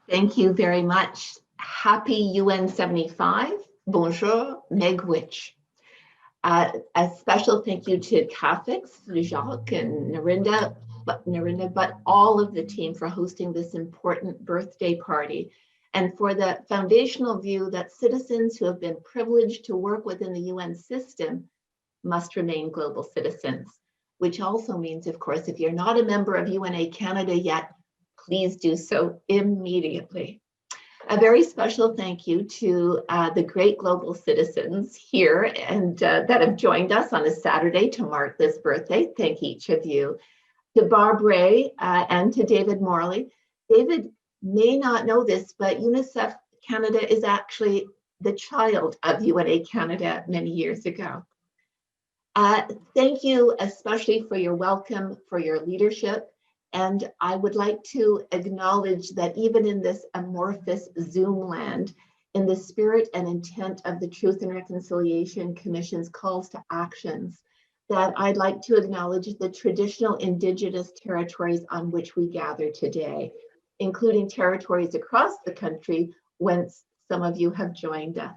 Thank you very much. Happy UN 75. Bonjour, Megwitch. A special thank you to CAFICS, Jacques and Narinda, but all of the team for hosting this important birthday party, and for the foundational view that citizens who have been privileged to work within the UN system must remain global citizens, which also means, of course, if you're not a member of UNA Canada yet, please do so immediately. A very special thank you to the great global citizens here and that have joined us on a Saturday to mark this birthday. Thank each of you. To Barbara and to David Morley. David may not know this, but UNICEF Canada is actually the child of UNA Canada many years ago. Thank you especially for your welcome, for your leadership. And I would like to acknowledge that even in this amorphous Zoom land, in the spirit and intent of the Truth and Reconciliation Commission's calls to actions, that I'd like to acknowledge the traditional Indigenous territories on which we gather today, including territories across the country whence some of you have joined us.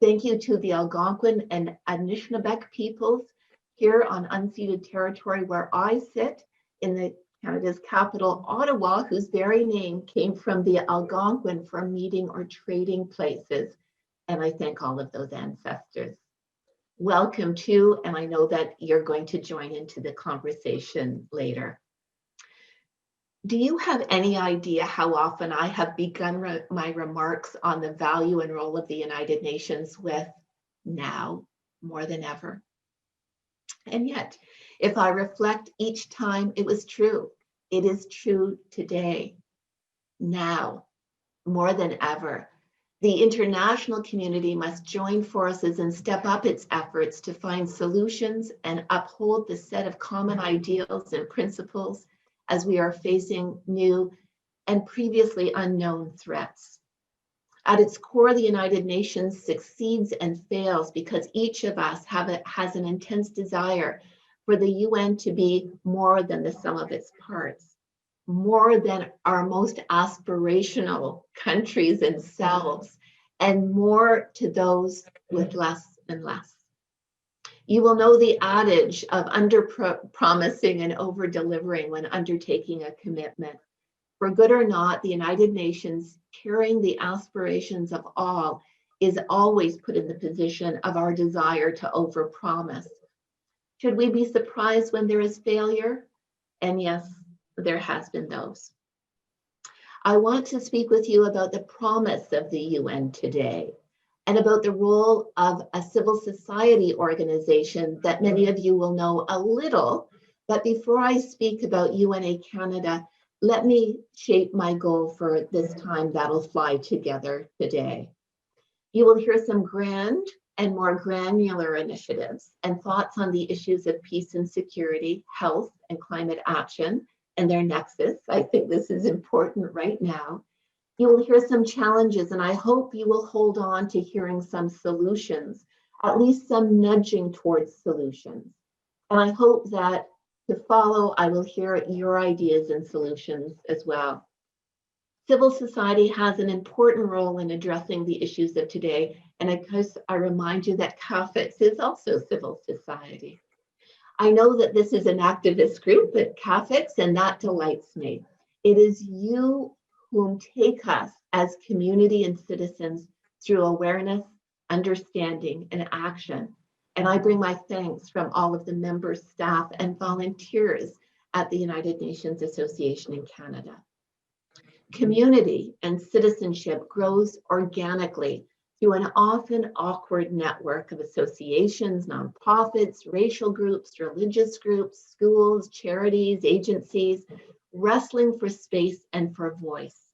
Thank you to the Algonquin and Anishinaabeg peoples here on unceded territory where I sit in the Canada's capital, Ottawa, whose very name came from the Algonquin for meeting or trading places. And I thank all of those ancestors. Welcome to, and I know that you're going to join into the conversation later. Do you have any idea how often I have begun my remarks on the value and role of the United Nations with now more than ever? And yet, if I reflect each time, it was true. It is true today, now, more than ever. The international community must join forces and step up its efforts to find solutions and uphold the set of common ideals and principles as we are facing new and previously unknown threats. At its core, the United Nations succeeds and fails because each of us has an intense desire for the UN to be more than the sum of its parts, more than our most aspirational countries and selves, and more to those with less and less. You will know the adage of under-promising and over-delivering when undertaking a commitment. For good or not, the United Nations, carrying the aspirations of all, is always put in the position of our desire to overpromise. Should we be surprised when there is failure? And yes, there has been those. I want to speak with you about the promise of the UN today and about the role of a civil society organization that many of you will know a little. But before I speak about UNA Canada, let me shape my goal for this time that'll fly together today. You will hear some grand and more granular initiatives and thoughts on the issues of peace and security, health and climate action and their nexus. I think this is important right now. You will hear some challenges, and I hope you will hold on to hearing some solutions, at least some nudging towards solutions. And I hope that to follow, I will hear your ideas and solutions as well. Civil society has an important role in addressing the issues of today. And of course, I remind you that CAFICS is also civil society. I know that this is an activist group at CAFICS, and that delights me. It is you whom take us as community and citizens through awareness, understanding, and action. And I bring my thanks from all of the members, staff, and volunteers at the United Nations Association in Canada. Community and citizenship grows organically through an often awkward network of associations, nonprofits, racial groups, religious groups, schools, charities, agencies, wrestling for space and for voice.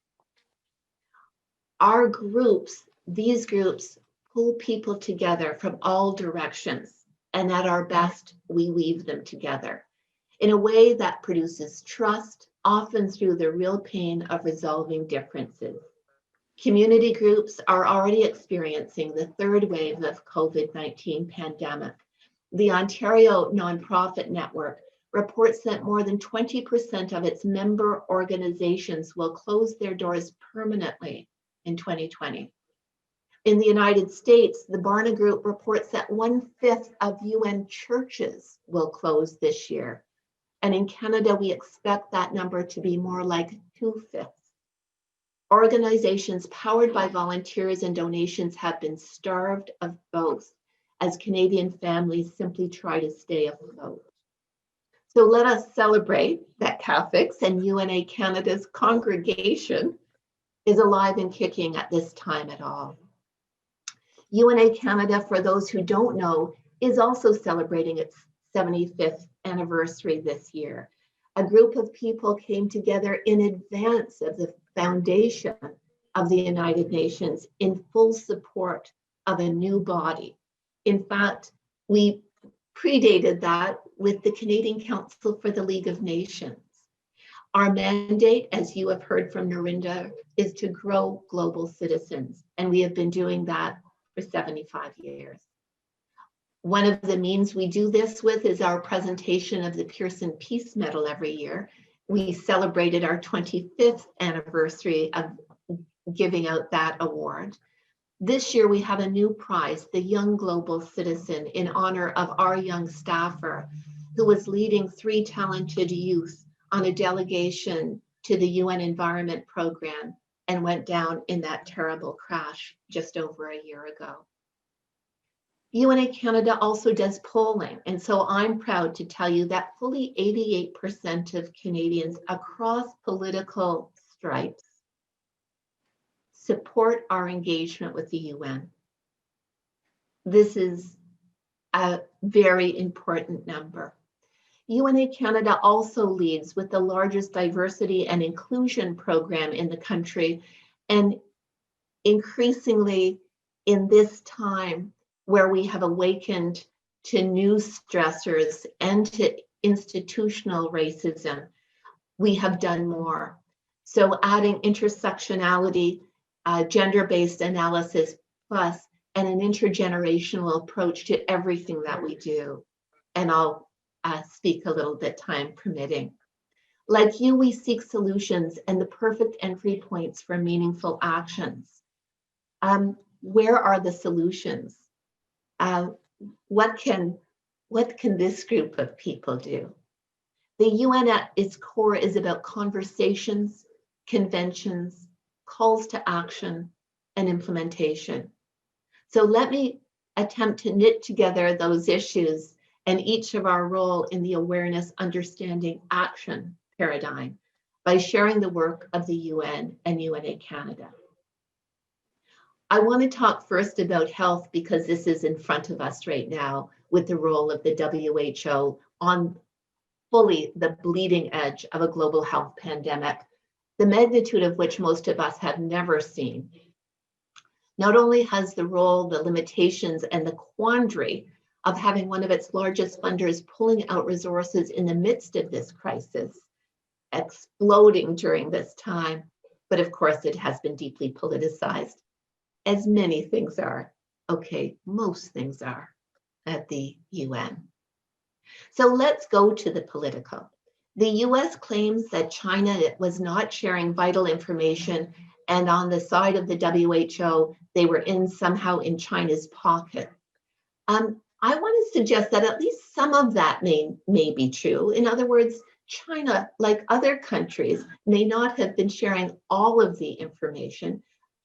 Our groups, these groups, pull people together from all directions, and at our best, we weave them together in a way that produces trust, often through the real pain of resolving differences. Community groups are already experiencing the third wave of COVID-19 pandemic. The Ontario Nonprofit Network reports that more than 20% of its member organizations will close their doors permanently in 2020. In the United States, the Barna Group reports that 1/5 of UN churches will close this year. And in Canada, we expect that number to be more like 2/5. Organizations powered by volunteers and donations have been starved of both as Canadian families simply try to stay afloat. So let us celebrate that CAFICS and UNA Canada's congregation is alive and kicking at this time at all. UNA Canada, for those who don't know, is also celebrating its 75th anniversary this year. A group of people came together in advance of the foundation of the United Nations in full support of a new body. In fact, we predated that with the Canadian Council for the League of Nations. Our mandate, as you have heard from Narinda, is to grow global citizens, and we have been doing that for 75 years. One of the means we do this with is our presentation of the Pearson Peace Medal every year. We celebrated our 25th anniversary of giving out that award. This year we have a new prize, the Young Global Citizen, in honor of our young staffer who was leading 3 talented youth on a delegation to the UN Environment Program and went down in that terrible crash just over a year ago. UNA Canada also does polling, and so I'm proud to tell you that fully 88% of Canadians across political stripes support our engagement with the UN. This is a very important number. UNA Canada also leads with the largest diversity and inclusion program in the country, and increasingly in this time where we have awakened to new stressors and to institutional racism, we have done more. So adding intersectionality, gender-based analysis plus, and an intergenerational approach to everything that we do. And I'll speak a little bit, time permitting. Like you, we seek solutions and the perfect entry points for meaningful actions. Where are the solutions? What can this group of people do? The UN at its core is about conversations, conventions, calls to action, and implementation. So let me attempt to knit together those issues and each of our role in the awareness, understanding, action paradigm by sharing the work of the UN and UNA Canada. I want to talk first about health because this is in front of us right now with the role of the WHO on fully the bleeding edge of a global health pandemic, the magnitude of which most of us have never seen. Not only has the role, the limitations, and the quandary of having one of its largest funders pulling out resources in the midst of this crisis, exploding during this time, but of course it has been deeply politicized, as many things are. Okay, most things are at the UN. So let's go to the political. The US claims that China was not sharing vital information, and on the side of the WHO, they were somehow in China's pocket. I want to suggest that at least some of that may be true. In other words, China, like other countries, may not have been sharing all of the information,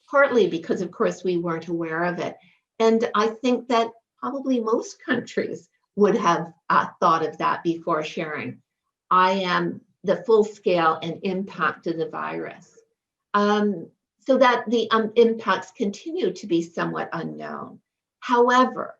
partly because, of course, we weren't aware of it. And I think that probably most countries would have thought of that before sharing. I am the full scale and impact of the virus. So that the impacts continue to be somewhat unknown. However,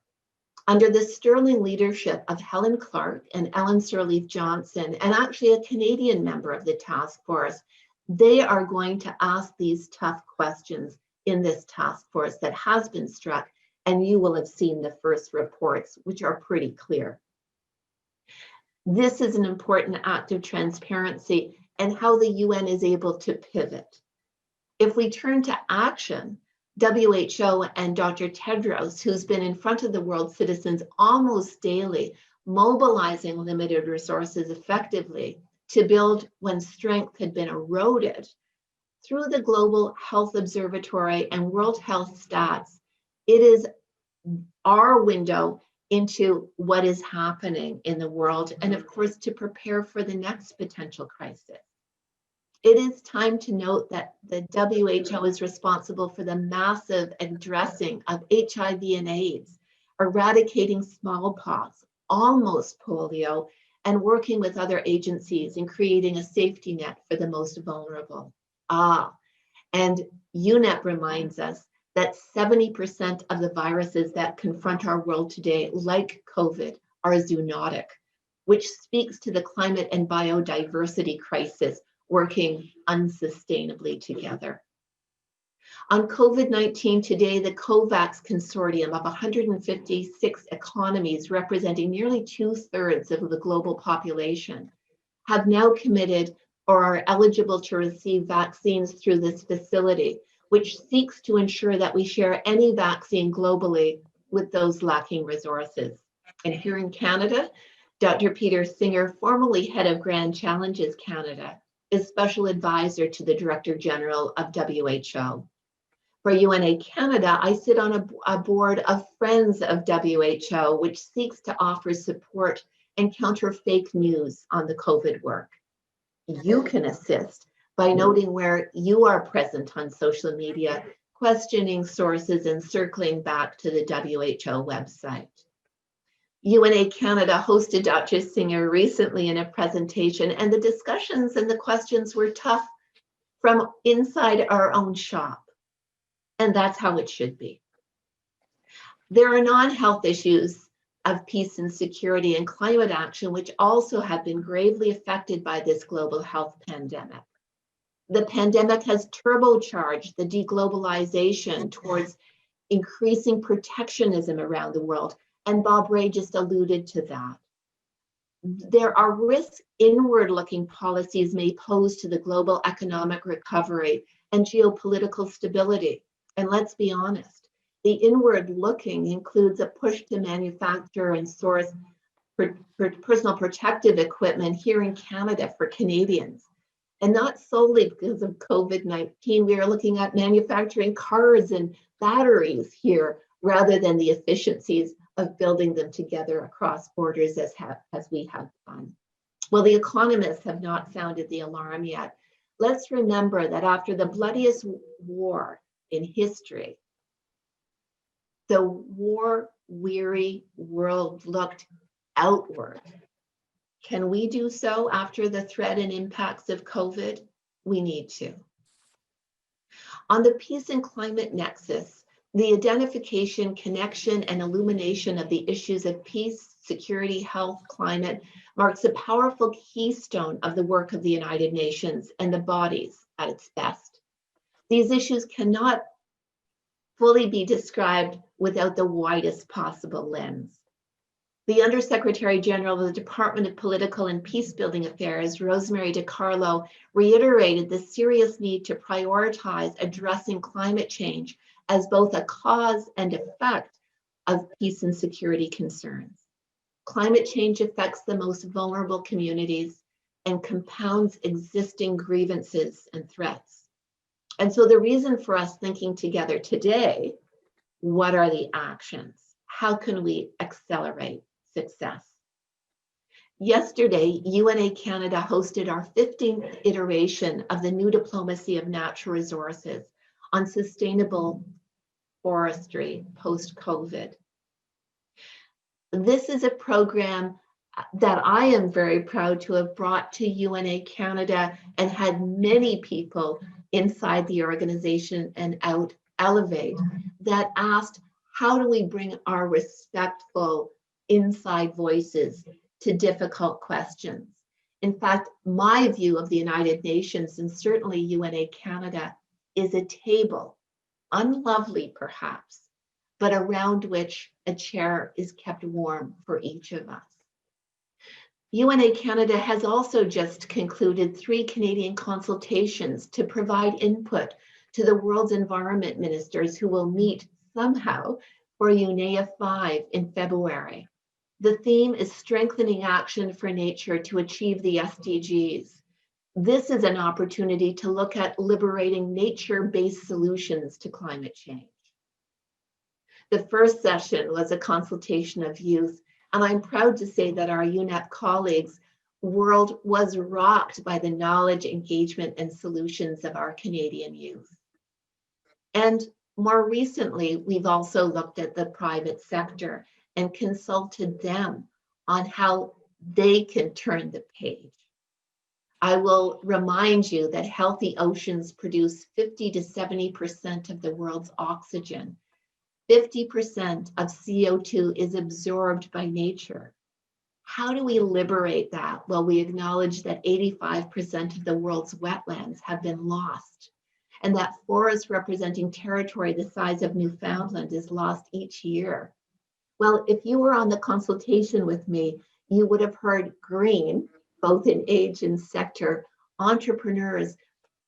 under the sterling leadership of Helen Clark and Ellen Sirleaf Johnson, and actually a Canadian member of the task force, they are going to ask these tough questions in this task force that has been struck, and you will have seen the first reports, which are pretty clear. This is an important act of transparency and how the UN is able to pivot. If we turn to action, WHO and Dr. Tedros, who's been in front of the world's citizens almost daily, mobilizing limited resources effectively to build when strength had been eroded. Through the Global Health Observatory and World Health Stats, it is our window into what is happening in the world, and of course, to prepare for the next potential crisis. It is time to note that the WHO is responsible for the massive addressing of HIV and AIDS, eradicating smallpox, almost polio, and working with other agencies in creating a safety net for the most vulnerable. And UNEP reminds us that 70% of the viruses that confront our world today, like COVID, are zoonotic, which speaks to the climate and biodiversity crisis working unsustainably together. On COVID-19 today, the COVAX consortium of 156 economies representing nearly 2/3 of the global population have now committed or are eligible to receive vaccines through this facility, which seeks to ensure that we share any vaccine globally with those lacking resources. And here in Canada, Dr. Peter Singer, formerly head of Grand Challenges Canada, is special advisor to the Director General of WHO. For UNA Canada, I sit on a board of Friends of WHO, which seeks to offer support and counter fake news on the COVID work. You can assist by noting where you are present on social media, questioning sources, and circling back to the WHO website. UNA Canada hosted Dr. Singer recently in a presentation, and the discussions and the questions were tough from inside our own shop. And that's how it should be. There are non-health issues of peace and security and climate action, which also have been gravely affected by this global health pandemic. The pandemic has turbocharged the deglobalization towards increasing protectionism around the world, and Bob Ray just alluded to that. There are risks inward-looking policies may pose to the global economic recovery and geopolitical stability. And let's be honest, the inward-looking includes a push to manufacture and source personal protective equipment here in Canada for Canadians. And not solely because of COVID-19, we are looking at manufacturing cars and batteries here rather than the efficiencies of building them together across borders as we have done. Well, the economists have not sounded the alarm yet. Let's remember that after the bloodiest war in history, the war-weary world looked outward. Can we do so after the threat and impacts of COVID? We need to. On the peace and climate nexus, the identification, connection, and illumination of the issues of peace, security, health, climate marks a powerful keystone of the work of the United Nations and the bodies at its best. These issues cannot fully be described without the widest possible lens. The Undersecretary General of the Department of Political and Peacebuilding Affairs, Rosemary DiCarlo, reiterated the serious need to prioritize addressing climate change as both a cause and effect of peace and security concerns. Climate change affects the most vulnerable communities and compounds existing grievances and threats. And so the reason for us thinking together today, what are the actions? How can we accelerate success? Yesterday, UNA Canada hosted our 15th iteration of the New Diplomacy of Natural Resources on sustainable forestry post-COVID. This is a program that I am very proud to have brought to UNA Canada and had many people inside the organization and out elevate that asked, how do we bring our respectful inside voices to difficult questions? In fact, my view of the United Nations and certainly UNA Canada is a table, unlovely perhaps, but around which a chair is kept warm for each of us. UNA Canada has also just concluded 3 Canadian consultations to provide input to the world's environment ministers who will meet somehow for UNEA 5 in February. The theme is strengthening action for nature to achieve the SDGs. This is an opportunity to look at liberating nature-based solutions to climate change. The first session was a consultation of youth, and I'm proud to say that our UNEP colleagues' world was rocked by the knowledge, engagement, and solutions of our Canadian youth. And more recently, we've also looked at the private sector and consulted them on how they can turn the page. I will remind you that healthy oceans produce 50 to 70% of the world's oxygen. 50% of CO2 is absorbed by nature. How do we liberate that? Well, we acknowledge that 85% of the world's wetlands have been lost, and that forests representing territory the size of Newfoundland is lost each year. Well, if you were on the consultation with me, you would have heard green, both in age and sector, entrepreneurs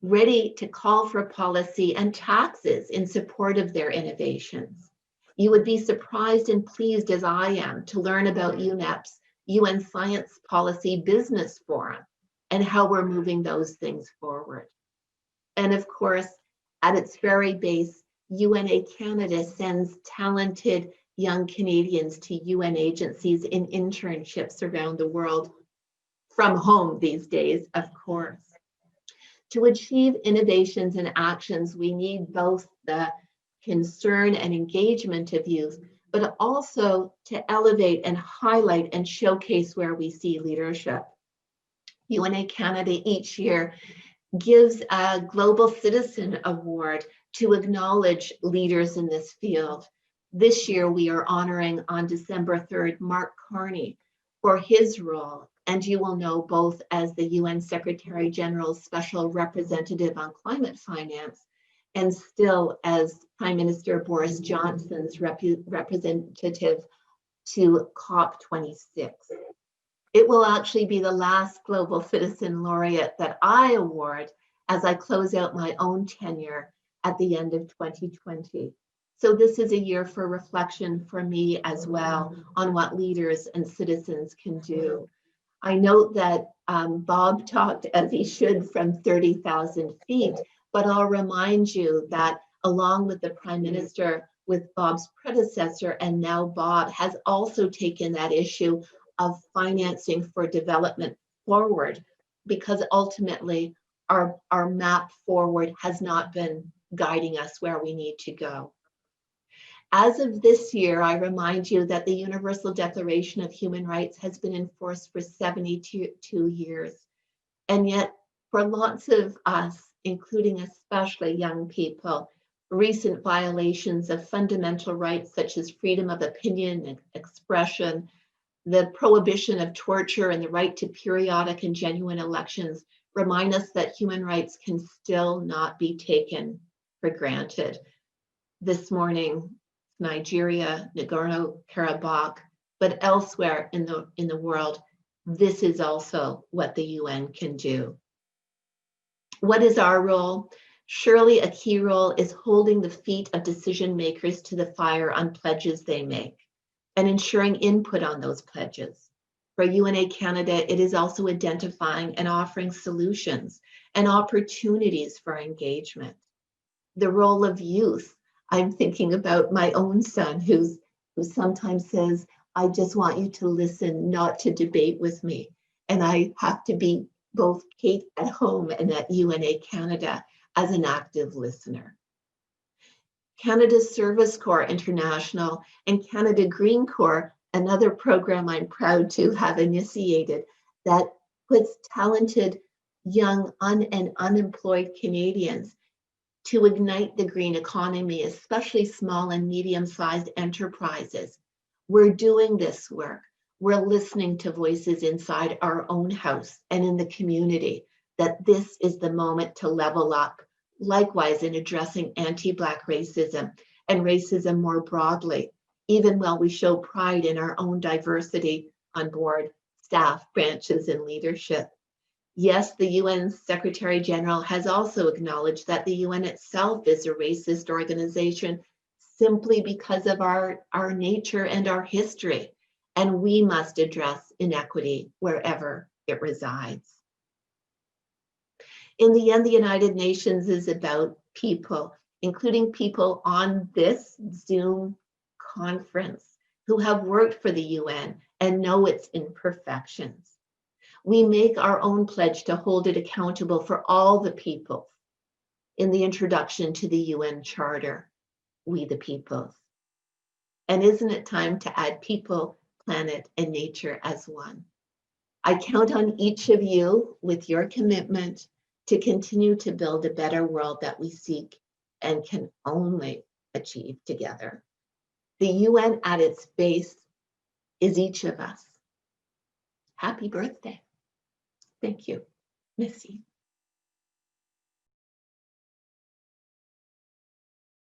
ready to call for policy and taxes in support of their innovations. You would be surprised and pleased, as I am, to learn about UNEP's UN Science Policy Business Forum and how we're moving those things forward. And of course, at its very base, UNA Canada sends talented young Canadians to UN agencies in internships around the world, from home these days, of course. To achieve innovations and actions, we need both the concern and engagement of youth, but also to elevate and highlight and showcase where we see leadership. UNA Canada each year gives a Global Citizen Award to acknowledge leaders in this field. This year, we are honoring on December 3rd, Mark Carney for his role, and you will know both as the UN Secretary General's Special Representative on Climate Finance, and still as Prime Minister Boris Johnson's representative to COP26. It will actually be the last Global Citizen Laureate that I award as I close out my own tenure at the end of 2020. So this is a year for reflection for me as well on what leaders and citizens can do. I note that Bob talked, as he should, from 30,000 feet, but I'll remind you that along with the Prime Minister, with Bob's predecessor, and now Bob has also taken that issue of financing for development forward, because ultimately our map forward has not been guiding us where we need to go. As of this year, I remind you that the Universal Declaration of Human Rights has been enforced for 72 years. And yet, for lots of us, including especially young people, recent violations of fundamental rights such as freedom of opinion and expression, the prohibition of torture, and the right to periodic and genuine elections remind us that human rights can still not be taken for granted. This morning, Nigeria, Nagorno-Karabakh, but elsewhere in the world, this is also what the UN can do. What is our role? Surely a key role is holding the feet of decision makers to the fire on pledges they make and ensuring input on those pledges. For UNA Canada, it is also identifying and offering solutions and opportunities for engagement. The role of youth, I'm thinking about my own son who sometimes says, I just want you to listen, not to debate with me. And I have to be both Kate at home and at UNA Canada as an active listener. Canada's Service Corps International and Canada Green Corps, another program I'm proud to have initiated that puts talented young and unemployed Canadians to ignite the green economy, especially small and medium-sized enterprises. We're doing this work. We're listening to voices inside our own house and in the community that this is the moment to level up. Likewise, in addressing anti-Black racism and racism more broadly, even while we show pride in our own diversity on board, staff, branches, and leadership. Yes, the UN Secretary General has also acknowledged that the UN itself is a racist organization simply because of our nature and our history. and we must address inequity wherever it resides. In the end, the United Nations is about people, including people on this Zoom conference who have worked for the UN and know its imperfections. We make our own pledge to hold it accountable for all the peoples in the introduction to the UN Charter, We the Peoples. And isn't it time to add people, planet, and nature as one? I count on each of you with your commitment to continue to build a better world that we seek and can only achieve together. The UN at its base is each of us. Happy birthday. Thank you. Missy.